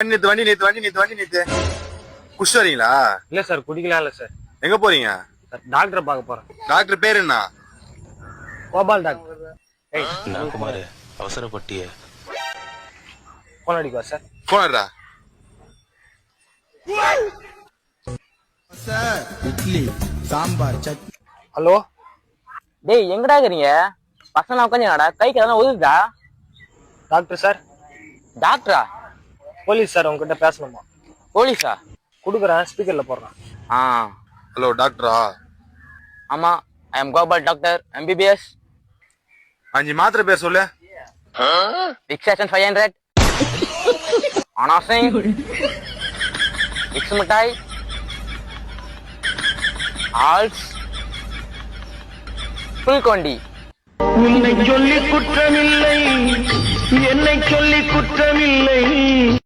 நேத்து குடிச்சிட்டு வரீங்களா? இல்ல சார், குடிக்கலாம் இல்ல சார். எங்க போறீங்க? டாக்டரை பார்க்க போறேன். டாக்டர் பேர் என்ன? கோபால் டாக்டர். நான் குமார், அவசரப்பட்டிய போன் அடிக்கவா சார்? போனடா. இட்லி சாம்பார் சட்னி. ஹலோ, டேய் எங்கடா இருக்கீங்க? பசங்க உட்காந்துடா, கைக்கு எதனா உதுதா? Doctor sir. டாக்டரா? போலீஸ் சார், உங்ககிட்ட பேசணுமா? போலீஸா? குடுக்குறேன், ஸ்பீக்கர்ல போடுறேன். ஹலோ டாக்டரா? ஆமா, I am Gopal doctor, MBBS. 5 மாத்திரை பேர் சொல்லு. ஃபிக்ஸேஷன் 500, அனாசிங், விக்ஸ் மிட்டாய், ஆல்ஸ், புல்கொண்டி. உன்னை சொல்லி குற்றமில்லை, என்னை சொல்லி குற்றமில்லை.